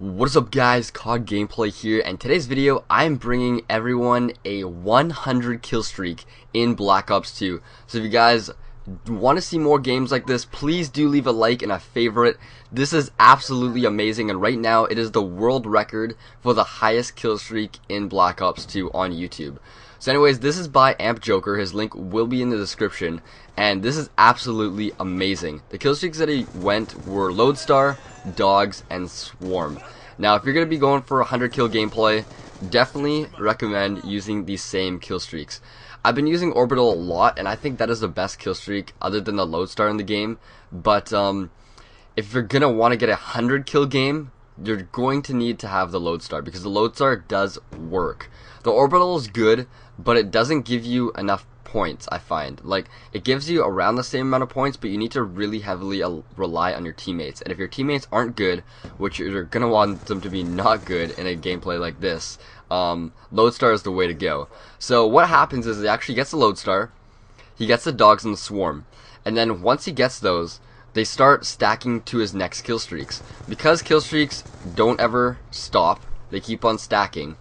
What is up guys, COD Gameplay here, and today's video I'm bringing everyone a 100 kill streak in Black Ops 2. So if you guys want to see more games like this, please do leave a like and a favorite. This is absolutely amazing, and right now it is the world record for the highest kill streak in Black Ops 2 on YouTube. So anyways, this is by Amp Joker. His link will be in the description, and this is absolutely amazing. The kill streaks that he went were Lodestar, Dogs, and Swarm. Now if you're going to be going for 100 kill gameplay, definitely recommend using these same kill streaks. I've been using Orbital a lot, and I think that is the best kill streak other than the Lodestar in the game. But if you're going to want to get a 100 kill game, you're going to need to have the Lodestar, because the Lodestar does work. The Orbital is good, but it doesn't give you enough points, I find. Like, it gives you around the same amount of points, but you need to really heavily rely on your teammates. And if your teammates aren't good, which you're going to want them to be not good in a gameplay like this, Lodestar is the way to go. So what happens is he actually gets the Lodestar, he gets the Dogs and the Swarm, and then once he gets those, they start stacking to his next kill streaks. Because kill streaks don't ever stop, they keep on stacking,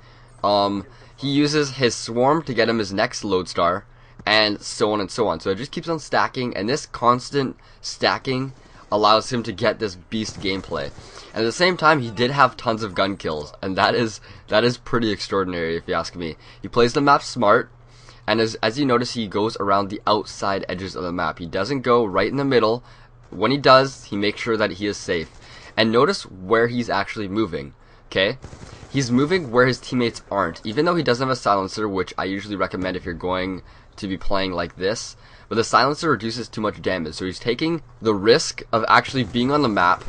he uses his Swarm to get him his next Lodestar, and so on and so on. So it just keeps on stacking, and this constant stacking allows him to get this beast gameplay. And at the same time, he did have tons of gun kills, and that is pretty extraordinary if you ask me. He plays the map smart, and as you notice, he goes around the outside edges of the map. He doesn't go right in the middle. When he does, he makes sure that he is safe. And notice where he's actually moving, okay? He's moving where his teammates aren't, even though he doesn't have a silencer, which I usually recommend if you're going to be playing like this. But the silencer reduces too much damage, so he's taking the risk of actually being on the map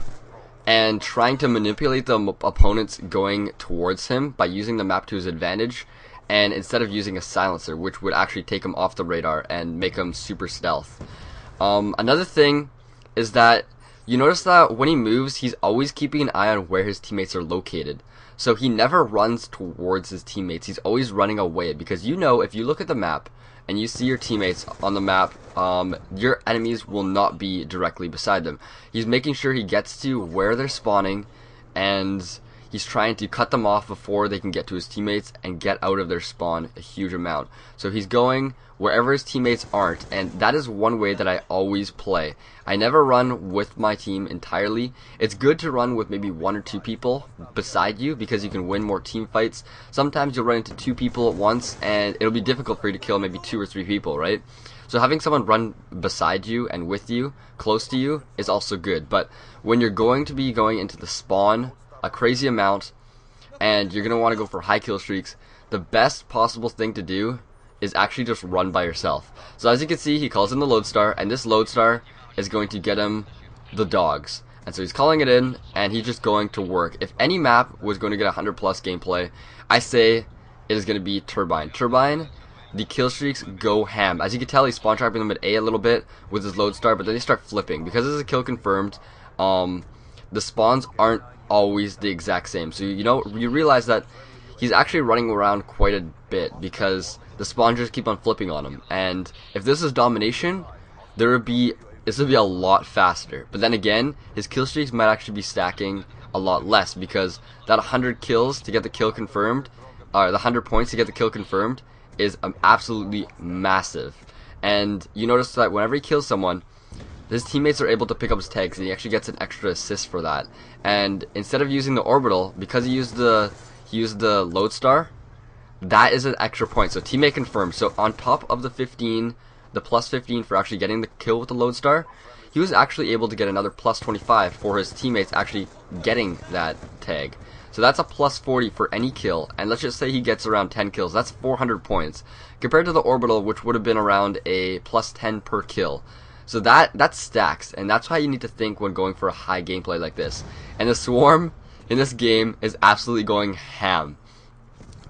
and trying to manipulate the opponents going towards him by using the map to his advantage, and instead of using a silencer, which would actually take him off the radar and make him super stealth. Another thing is that you notice that when he moves, he's always keeping an eye on where his teammates are located. So he never runs towards his teammates, he's always running away, because you know, if you look at the map and you see your teammates on the map, your enemies will not be directly beside them. He's making sure he gets to where they're spawning, and he's trying to cut them off before they can get to his teammates and get out of their spawn a huge amount. So he's going wherever his teammates aren't, and that is one way that I always play. I never run with my team entirely. It's good to run with maybe 1 or 2 people beside you, because you can win more team fights. Sometimes you'll run into 2 people at once, and it'll be difficult for you to kill maybe 2 or 3 people, right? So having someone run beside you and with you, close to you, is also good. But when you're going to be going into the spawn a crazy amount, and you're going to want to go for high kill streaks, the best possible thing to do is actually just run by yourself. So as you can see, he calls in the Lodestar, and this Lodestar is going to get him the Dogs. And so he's calling it in, and he's just going to work. If any map was going to get 100 plus gameplay, I say it is going to be Turbine. Turbine, the kill streaks go ham. As you can tell, he's spawn trapping them at A a little bit with his Lodestar, but then they start flipping. Because this is a kill confirmed, the spawns aren't always the exact same. So you realize that he's actually running around quite a bit, because the spawns just keep on flipping on him. And if this is domination, this would be a lot faster. But then again, his kill streaks might actually be stacking a lot less, because that 100 kills to get the kill confirmed, or the 100 points to get the kill confirmed, is absolutely massive. And you notice that whenever he kills someone, his teammates are able to pick up his tags, and he actually gets an extra assist for that. And instead of using the Orbital, because he used the Lodestar, that is an extra point. So teammate confirmed. So on top of the plus 15 for actually getting the kill with the Lodestar, he was actually able to get another plus 25 for his teammates actually getting that tag. So that's a plus 40 for any kill, and let's just say he gets around 10 kills. That's 400 points compared to the Orbital, which would have been around a plus 10 per kill. So that stacks, and that's why you need to think when going for a high gameplay like this. And the Swarm in this game is absolutely going ham.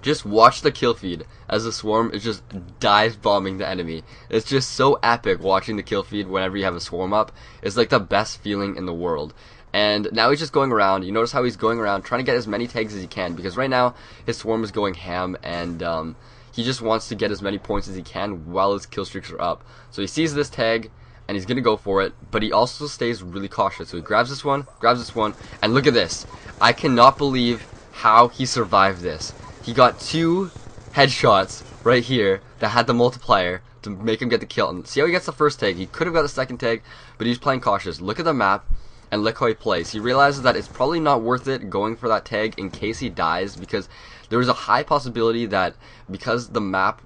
Just watch the kill feed as the Swarm is just dive bombing the enemy. It's just so epic watching the kill feed whenever you have a Swarm up. It's like the best feeling in the world. And now he's just going around. You notice how he's going around trying to get as many tags as he can, because right now his Swarm is going ham, and he just wants to get as many points as he can while his kill streaks are up. So he sees this tag, and he's gonna go for it, but he also stays really cautious. So he grabs this one, and look at this. I cannot believe how he survived this. He got 2 headshots right here that had the multiplier to make him get the kill. And see how he gets the first tag? He could have got the second tag, but he's playing cautious. Look at the map and look how he plays. He realizes that it's probably not worth it going for that tag in case he dies, because there was a high possibility that because the map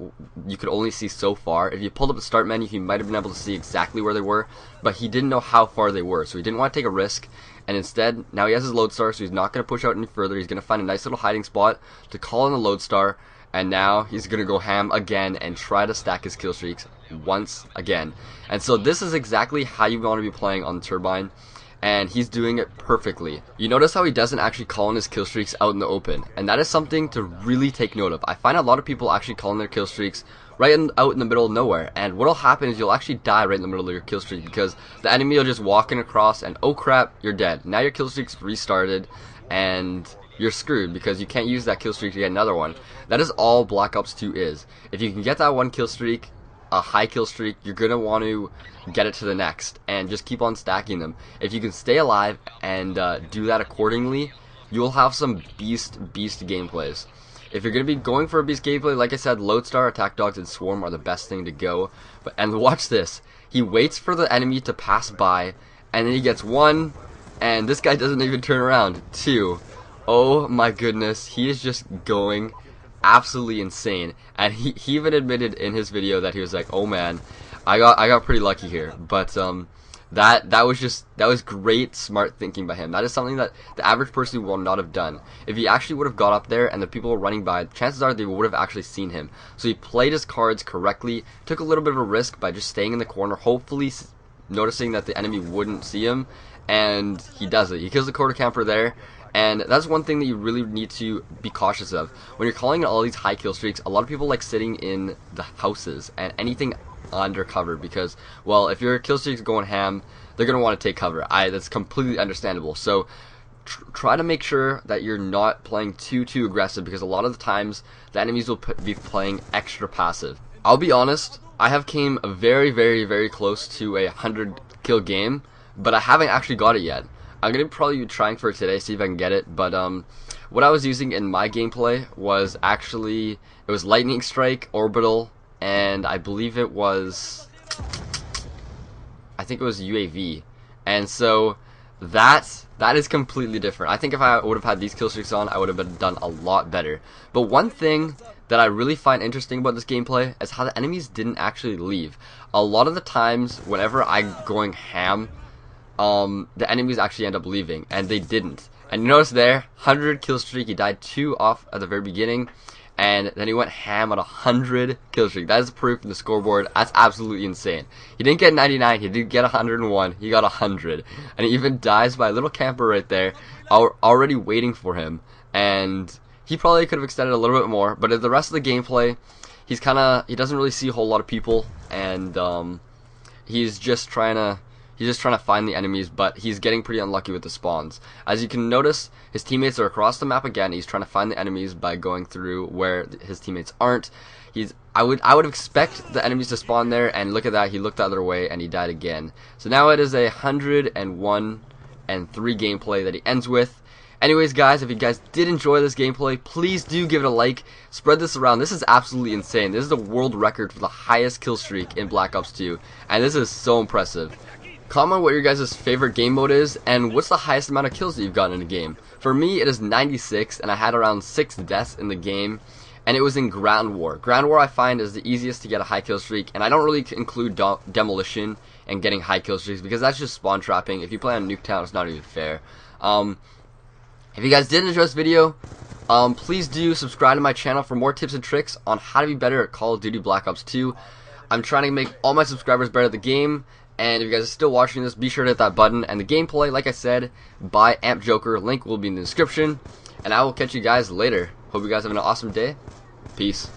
you could only see so far, if you pulled up the start menu he might have been able to see exactly where they were, but he didn't know how far they were, so he didn't want to take a risk. And instead, now he has his Lodestar, so he's not going to push out any further. He's going to find a nice little hiding spot to call in the Lodestar, and now he's going to go ham again and try to stack his kill streaks once again. And so this is exactly how you want to be playing on Turbine, and he's doing it perfectly. You notice how he doesn't actually call in his kill streaks out in the open, and that is something to really take note of. I find a lot of people actually calling their kill streaks out in the middle of nowhere, and what'll happen is you'll actually die right in the middle of your kill streak, because the enemy will just walking across and oh crap, you're dead. Now your kill streak's restarted and you're screwed because you can't use that kill streak to get another one. That is all Black Ops 2 is. If you can get that one kill streak, a high kill streak, you're gonna want to get it to the next and just keep on stacking them. If you can stay alive and do that accordingly, you'll have some beast gameplays. If you're going to be going for a beast gameplay, like I said, Lodestar, Attack Dogs, and Swarm are the best thing to go. And watch this. He waits for the enemy to pass by, and then he gets 1, and this guy doesn't even turn around. 2. Oh my goodness, he is just going absolutely insane. And he even admitted in his video that he was like, oh man, I got pretty lucky here. But that was great smart thinking by him. That is something that the average person will not have done. If he actually would have got up there and the people were running by, chances are they would have actually seen him. So he played his cards correctly, took a little bit of a risk by just staying in the corner, hopefully noticing that the enemy wouldn't see him, and he does it. He kills the quarter camper there. And that's one thing that you really need to be cautious of. When you're calling all these high kill streaks, a lot of people like sitting in the houses and anything undercover, because, well, if your kill streak's going ham, they're going to want to take cover. That's completely understandable. So try to make sure that you're not playing too aggressive, because a lot of the times the enemies will be playing extra passive. I'll be honest, I have came very close to a 100 kill game, but I haven't actually got it yet. I'm going to probably be trying for it today, see if I can get it, but what I was using in my gameplay was actually, it was Lightning Strike, Orbital, and I believe it was, I think it was UAV. And so that is completely different. I think if I would have had these kill streaks on, I would have done a lot better. But one thing that I really find interesting about this gameplay is how the enemies didn't actually leave. A lot of the times, whenever I'm going ham, the enemies actually end up leaving, and they didn't. And you notice there, 100 kill streak, he died 2 off at the very beginning, and then he went ham at 100 kill streak. That is proof in the scoreboard. That's absolutely insane. He didn't get 99, he didn't get 101, he got 100. And he even dies by a little camper right there, already waiting for him. And he probably could have extended a little bit more, but in the rest of the gameplay, he doesn't really see a whole lot of people, and he's just trying to find the enemies, but he's getting pretty unlucky with the spawns. As you can notice, his teammates are across the map again. He's trying to find the enemies by going through where his teammates aren't. I would expect the enemies to spawn there, and look at that, he looked the other way and he died again. So now it is a 101-3 gameplay that he ends with. Anyways, guys, if you guys did enjoy this gameplay, please do give it a like. Spread this around. This is absolutely insane. This is the world record for the highest kill streak in Black Ops 2, and this is so impressive. Comment what your guys' favorite game mode is, and what's the highest amount of kills that you've gotten in a game. For me, it is 96, and I had around 6 deaths in the game, and it was in Ground War. Ground War I find is the easiest to get a high kill streak, and I don't really include Demolition and getting high kill streaks, because that's just spawn trapping. If you play on Nuketown, it's not even fair. If you guys did enjoy this video, please do subscribe to my channel for more tips and tricks on how to be better at Call of Duty Black Ops 2. I'm trying to make all my subscribers better at the game. And if you guys are still watching this, be sure to hit that button. And the gameplay, like I said, by Amp Joker, link will be in the description. And I will catch you guys later. Hope you guys have an awesome day. Peace.